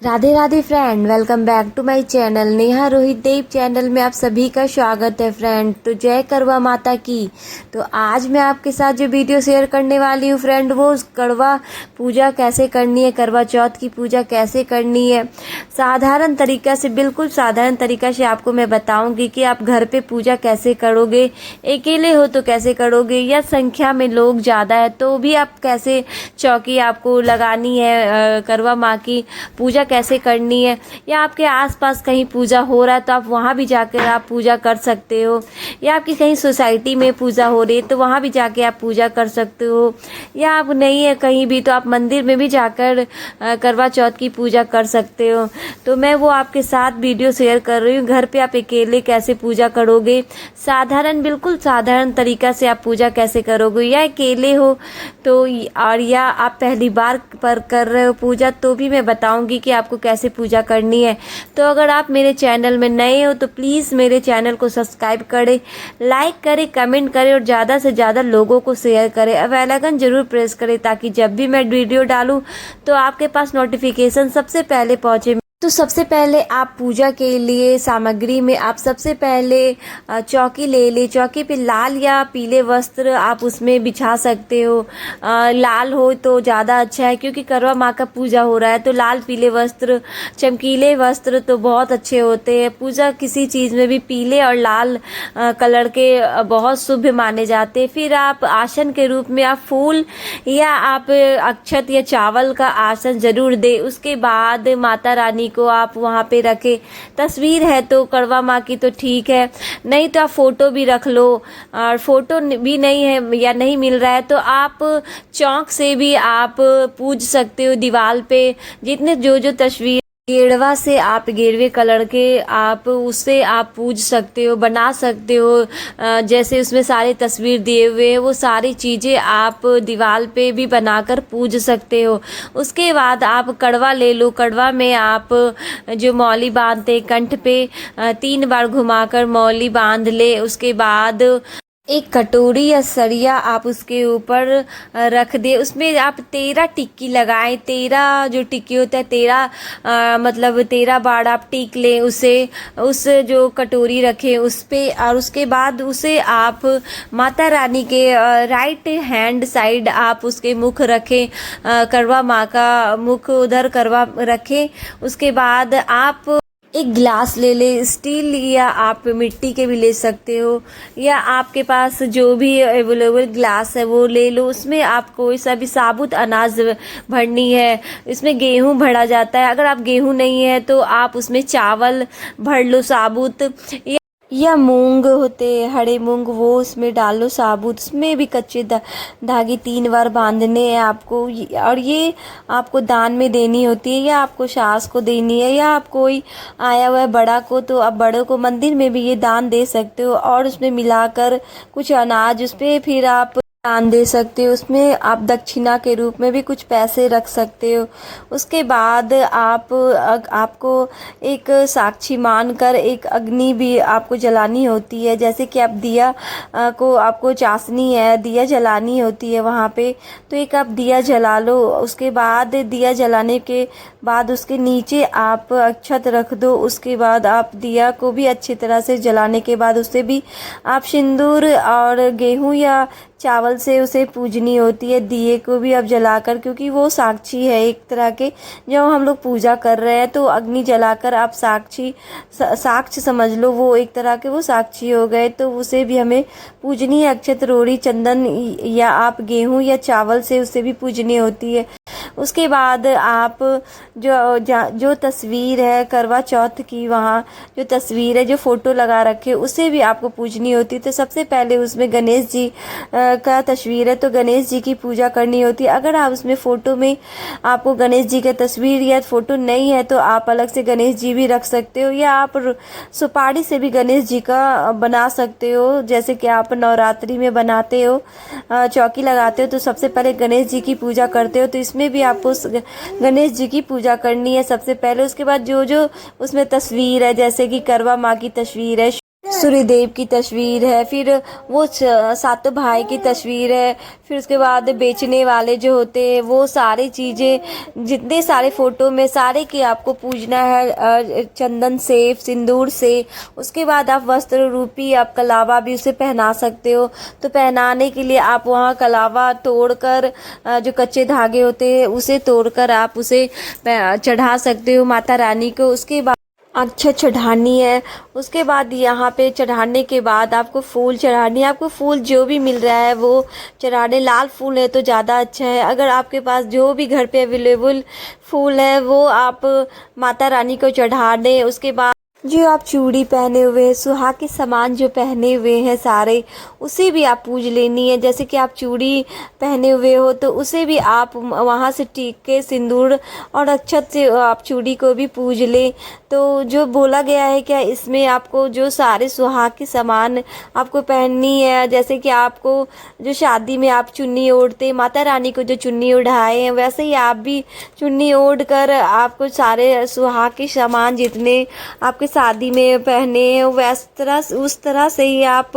Radhe Radhe friend, welcome back to my channel Neha Rohit Dev channel में आप सभी का स्वागत है फ्रेंड। तो जय करवा माता की। तो आज मैं आपके साथ जो वीडियो शेयर करने वाली हूँ फ्रेंड, वो करवा पूजा कैसे करनी है, करवा चौथ की पूजा कैसे करनी है, साधारण तरीका से, बिल्कुल साधारण तरीका से आपको मैं बताऊंगी कि आप घर पे पूजा कैसे करोगे, अकेले हो तो कैसे करोगे, या संख्या में लोग ज़्यादा है तो भी आप कैसे चौकी आपको लगानी है, करवा माँ की पूजा कैसे करनी है, या आपके आसपास कहीं पूजा हो रहा है तो आप वहाँ भी जाकर आप पूजा कर सकते हो, या आपकी कहीं सोसाइटी में पूजा हो रही है तो वहाँ भी जाके आप पूजा कर सकते हो, या आप नहीं है कहीं भी तो आप मंदिर में भी जाकर करवा चौथ की पूजा कर सकते हो। तो मैं वो आपके साथ वीडियो शेयर कर रही हूँ, घर पे आप अकेले कैसे पूजा करोगे, साधारण, बिल्कुल साधारण तरीका से आप पूजा कैसे करोगे, या अकेले हो तो, और या आप पहली बार पर कर रहे हो पूजा तो भी मैं बताऊंगी कि आपको कैसे पूजा करनी है। तो अगर आप मेरे चैनल में नए हो तो प्लीज़ मेरे चैनल को सब्सक्राइब करें, लाइक करें, कमेंट करें और ज़्यादा से ज़्यादा लोगों को शेयर करें। और बेल आइकन जरूर प्रेस करें ताकि जब भी मैं वीडियो डालूं तो आपके पास नोटिफिकेशन सबसे पहले पहुंचे। तो सबसे पहले आप पूजा के लिए सामग्री में आप सबसे पहले चौकी ले ले। चौकी पे लाल या पीले वस्त्र आप उसमें बिछा सकते हो। लाल हो तो ज़्यादा अच्छा है क्योंकि करवा माँ का पूजा हो रहा है, तो लाल पीले वस्त्र, चमकीले वस्त्र तो बहुत अच्छे होते हैं। पूजा किसी चीज़ में भी पीले और लाल कलर के बहुत शुभ माने जाते हैं। फिर आप आसन के रूप में आप फूल या आप अक्षत या चावल का आसन जरूर दे। उसके बाद माता रानी को आप वहाँ पे रखे। तस्वीर है तो करवा माँ की तो ठीक है, नहीं तो आप फोटो भी रख लो। और फोटो भी नहीं है या नहीं मिल रहा है तो आप चौक से भी आप पूज सकते हो। दीवार पे जितने जो जो तस्वीर, गेरवा से आप गेरवे कलर के आप उससे आप पूज सकते हो, बना सकते हो। जैसे उसमें सारे तस्वीर दिए हुए हैं वो सारी चीज़ें आप दीवार पे भी बनाकर पूज सकते हो। उसके बाद आप कड़वा ले लो। कड़वा में आप जो मौली बांधते कंठ पे 3 बार घुमाकर मौली बांध ले। उसके बाद एक कटोरी या सरिया आप उसके ऊपर रख दे। उसमें आप 13 टिक्की लगाएं। 13 जो टिक्की होता है, 13 मतलब 13 बार आप टिक लें उसे, उस जो कटोरी रखें उस पे। और उसके बाद उसे आप माता रानी के राइट हैंड साइड आप उसके मुख रखें। करवा माँ का मुख उधर करवा रखें। उसके बाद आप एक गिलास ले ले, स्टील या आप मिट्टी के भी ले सकते हो, या आपके पास जो भी अवेलेबल गिलास है वो ले लो। उसमें आप कोई सा भी साबुत अनाज भरनी है। इसमें गेहूं भरा जाता है, अगर आप गेहूं नहीं है तो आप उसमें चावल भर लो साबुत, या मूंग होते हरे मूंग वो उसमें डाल लो साबुत। उसमें भी कच्चे धागे 3 बार बांधने हैं आपको। और ये आपको दान में देनी होती है, या आपको सास को देनी है, या आप कोई आया हुआ है बड़ा को तो आप बड़ों को मंदिर में भी ये दान दे सकते हो। और उसमें मिलाकर कुछ अनाज उस पर फिर आप दान दे सकते हो। उसमें आप दक्षिणा के रूप में भी कुछ पैसे रख सकते हो। उसके बाद आपको एक साक्षी मानकर एक अग्नि भी आपको जलानी होती है। जैसे कि आप दिया को आपको चाशनी है, दिया जलानी होती है वहाँ पे, तो एक आप दिया जला लो। उसके बाद दिया जलाने के बाद उसके नीचे आप अक्षत रख दो। उसके बाद आप दिया को भी अच्छी तरह से जलाने के बाद उससे भी आप सिंदूर और गेहूं या चावल से उसे पूजनी होती है। दिए को भी अब जलाकर, क्योंकि वो साक्षी है एक तरह के, जब हम लोग पूजा कर रहे हैं तो अग्नि जलाकर आप साक्ष्य समझ लो, वो एक तरह के वो साक्षी हो गए। तो उसे भी हमें पूजनी है। अक्षत रोड़ी चंदन या आप गेहूं या चावल से उसे भी पूजनी होती है। उसके बाद आप जो तस्वीर है करवा चौथ की, वहाँ जो तस्वीर है, जो फोटो लगा रखे, उसे भी आपको पूजनी होती है। तो सबसे पहले उसमें गणेश जी का तस्वीर है तो गणेश जी की पूजा करनी होती है। अगर आप उसमें फ़ोटो में आपको गणेश जी का तस्वीर या फ़ोटो नहीं है तो आप अलग से गणेश जी भी रख सकते हो, या आप सुपारी से भी गणेश जी का बना सकते हो। जैसे कि आप नवरात्रि में बनाते हो, चौकी लगाते हो तो सबसे पहले गणेश जी की पूजा करते हो, तो इसमें भी आपको गणेश जी की पूजा करनी है सबसे पहले। उसके बाद जो जो उसमें तस्वीर है, जैसे कि करवा माँ की तस्वीर है, सूर्यदेव की तस्वीर है, फिर वो सातों भाई की तस्वीर है, फिर उसके बाद बेचने वाले जो होते हैं वो सारी चीज़ें, जितने सारे फ़ोटो में सारे की आपको पूजना है चंदन से, सिंदूर से। उसके बाद आप वस्त्र रूपी आप कलावा भी उसे पहना सकते हो। तो पहनाने के लिए आप वहाँ कलावा तोड़कर जो कच्चे धागे होते हैं उसे तोड़कर आप उसे चढ़ा सकते हो माता रानी को। उसके बाद अक्षत चढ़ानी है। उसके बाद यहाँ पे चढ़ाने के बाद आपको फूल चढ़ानी है। आपको फूल जो भी मिल रहा है वो चढ़ाने, लाल फूल है तो ज़्यादा अच्छा है। अगर आपके पास जो भी घर पे अवेलेबल फूल है वो आप माता रानी को चढ़ा दें। उसके बाद जो आप चूड़ी पहने हुए हैं, सुहाग के सामान जो पहने हुए हैं सारे, उसे भी आप पूज लेनी है। जैसे कि आप चूड़ी पहने हुए हो तो उसे भी आप वहाँ से टीके, सिंदूर और अक्षत से आप चूड़ी को भी पूज लें। तो जो बोला गया है क्या, इसमें आपको जो सारे सुहाग के सामान आपको पहननी है। जैसे कि आपको जो शादी में आप चुन्नी ओढ़ते, माता रानी को जो चुन्नी ओढ़ाए हैं, वैसे ही आप भी चुन्नी ओढ़ कर आपको सारे सुहाग के सामान जितने आपके शादी में पहने हैं उस तरह से ही आप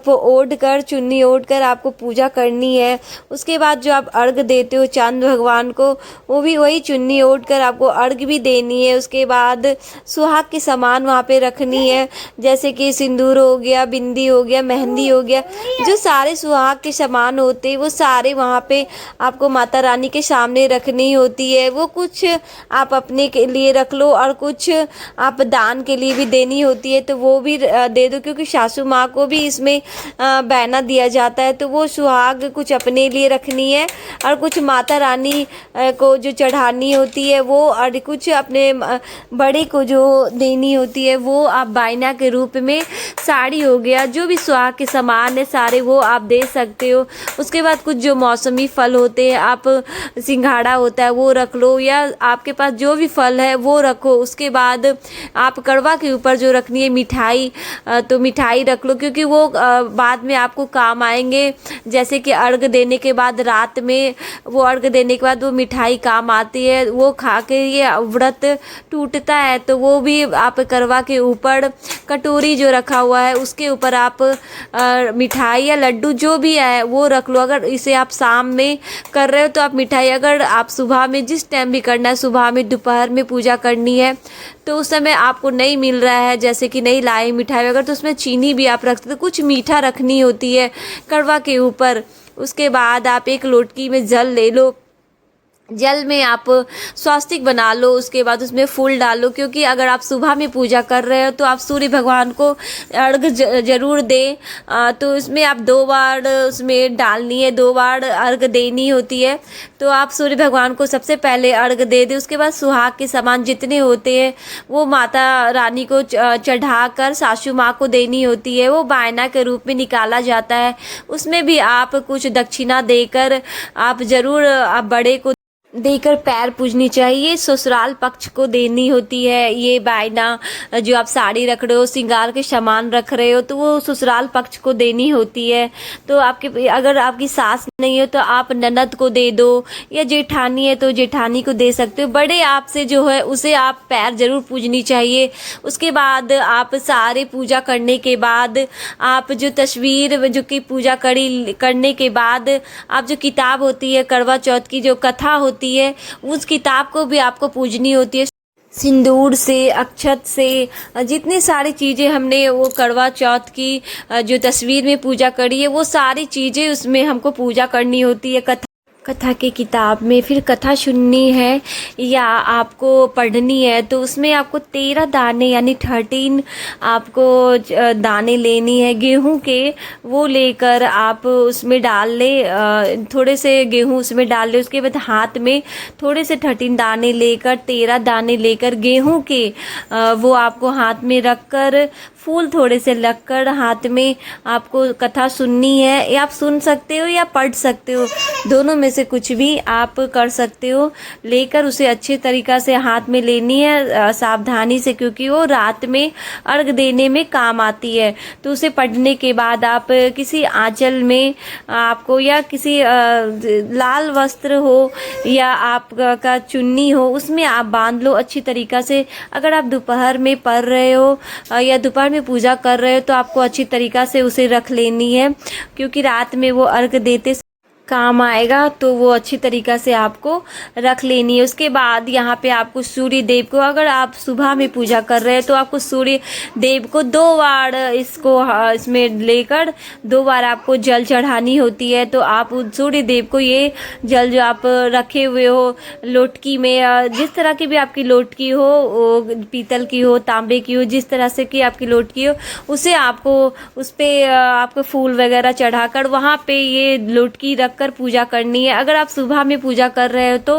ओढ़ कर, चुन्नी ओढ़ कर आपको पूजा करनी है। उसके बाद जो आप अर्घ देते हो चांद भगवान को, वो भी वही चुन्नी ओढ़ कर आपको अर्घ भी देनी है। उसके बाद सुहाग के सामान वहाँ पे रखनी है, जैसे कि सिंदूर हो गया, बिंदी हो गया, मेहंदी हो गया, जो सारे सुहाग के सामान होते हैं वो सारे वहाँ पे आपको माता रानी के सामने रखनी होती है। वो कुछ आप अपने के लिए रख लो और कुछ आप दान के लिए भी देनी होती है, तो वो भी दे दो, क्योंकि सासू माँ को भी इसमें बहना दिया जाता है। तो वो सुहाग कुछ अपने लिए रखनी है और कुछ माता रानी को जो चढ़ानी होती है वो, और कुछ अपने बड़े को जो देनी होती है वो आप बायना के रूप में, साड़ी हो गया, जो भी सुहाग के सामान है सारे वो आप दे सकते हो। उसके बाद कुछ जो मौसमी फल होते हैं, आप सिंघाड़ा होता है वो रख लो, या आपके पास जो भी फल है वो रखो। उसके बाद आप कड़वा के ऊपर जो रखनी है मिठाई, तो मिठाई रख लो, क्योंकि वो बाद में आपको काम आएंगे। जैसे कि अर्घ देने के बाद रात में, वो अर्घ देने के बाद वो मिठाई काम आती है, वो खा के ये व्रत टूटता है। तो वो भी आप करवा के ऊपर, कटोरी जो रखा हुआ है उसके ऊपर आप मिठाई या लड्डू जो भी है वो रख लो। अगर इसे आप शाम में कर रहे हो तो आप मिठाई, अगर आप सुबह में, जिस टाइम भी करना है, सुबह में, दोपहर में पूजा करनी है, तो उस समय आपको नहीं मिल रहा है, जैसे कि नहीं लाए मिठाई वगैरह, तो उसमें चीनी भी आप रख सकते हो। कुछ मीठा रखनी होती है करवा के ऊपर। उसके बाद आप एक लोटकी में जल ले लो, जल में आप स्वास्तिक बना लो। उसके बाद उसमें फूल डालो, क्योंकि अगर आप सुबह में पूजा कर रहे हो तो आप सूर्य भगवान को अर्घ जरूर दें। तो इसमें आप 2 बार उसमें डालनी है, 2 बार अर्घ देनी होती है। तो आप सूर्य भगवान को सबसे पहले अर्घ दे दें। उसके बाद सुहाग के सामान जितने होते हैं वो माता रानी को चढ़ा कर सासू माँ को देनी होती है। वो बायना के रूप में निकाला जाता है। उसमें भी आप कुछ दक्षिणा देकर आप ज़रूर आप बड़े को देकर पैर पूजनी चाहिए। ससुराल पक्ष को देनी होती है ये बायना, जो आप साड़ी रख रहे हो, श्रृंगार के सामान रख रहे हो, तो वो ससुराल पक्ष को देनी होती है। तो आपके, अगर आपकी सास नहीं हो तो आप ननद को दे दो, या जेठानी है तो जेठानी को दे सकते हो। बड़े आपसे जो है उसे आप पैर जरूर पूजनी चाहिए। उसके बाद आप सारे पूजा करने के बाद आप जो तस्वीर, जो कि पूजा करने के बाद आप जो किताब होती है करवा चौथ की, जो कथा होती है, उस किताब को भी आपको पूजनी होती है। सिंदूर से, अक्षत से, जितनी सारी चीज़ें हमने वो करवा चौथ की जो तस्वीर में पूजा करी है, वो सारी चीज़ें उसमें हमको पूजा करनी होती है कथा की किताब में। फिर कथा सुननी है या आपको पढ़नी है तो उसमें आपको 13 दाने यानी 13 आपको दाने लेनी है गेहूं के। वो लेकर आप उसमें डाल ले, थोड़े से गेहूं उसमें डाल ले। उसके बाद हाथ में थोड़े से 13 दाने लेकर, 13 दाने लेकर गेहूं के वो आपको हाथ में रखकर, फूल थोड़े से लगकर हाथ में आपको कथा सुननी है। या आप सुन सकते हो या पढ़ सकते हो, दोनों में से से कुछ भी आप कर सकते हो, लेकर उसे अच्छे तरीक़ा से हाथ में लेनी है सावधानी से, क्योंकि वो रात में अर्घ देने में काम आती है। तो उसे पढ़ने के बाद आप किसी आंचल में आपको, या किसी लाल वस्त्र हो या आपका चुन्नी हो, उसमें आप बांध लो अच्छी तरीक़ा से। अगर आप दोपहर में पढ़ रहे हो या दोपहर में पूजा कर रहे हो तो आपको अच्छी तरीक़ा से उसे रख लेनी है, क्योंकि रात में वो अर्घ देते काम आएगा। तो वो अच्छी तरीक़ा से आपको रख लेनी है। उसके बाद यहाँ पे आपको सूर्य देव को, अगर आप सुबह में पूजा कर रहे हैं तो आपको सूर्य देव को 2 बार इसमें लेकर 2 बार आपको जल चढ़ानी होती है। तो आप सूर्य देव को ये जल जो आप रखे हुए हो लोटकी में, जिस तरह की भी आपकी लोटकी हो, पीतल की हो, तांबे की हो, जिस तरह से कि आपकी लोटकी हो, उसे आपको उस पर आपको फूल वगैरह चढ़ाकर वहाँ पे ये लोटकी रख कर पूजा करनी है। अगर आप सुबह में पूजा कर रहे हो तो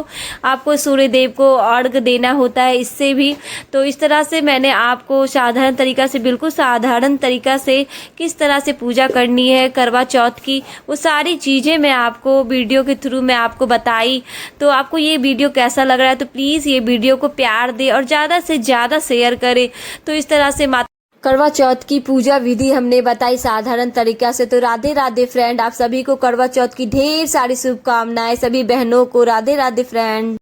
आपको सूर्य देव को अर्घ देना होता है इससे भी। तो इस तरह से मैंने आपको साधारण तरीक़ा से, बिल्कुल साधारण तरीक़ा से किस तरह से पूजा करनी है करवा चौथ की, वो सारी चीज़ें मैं आपको वीडियो के थ्रू मैं आपको बताई। तो आपको ये वीडियो कैसा लग रहा है तो प्लीज़ ये वीडियो को प्यार दे और ज़्यादा से ज़्यादा शेयर करें। तो इस तरह से करवा चौथ की पूजा विधि हमने बताई साधारण तरीक़ा से। तो राधे राधे फ्रेंड, आप सभी को करवा चौथ की ढेर सारी शुभकामनाएं, सभी बहनों को राधे राधे फ्रेंड।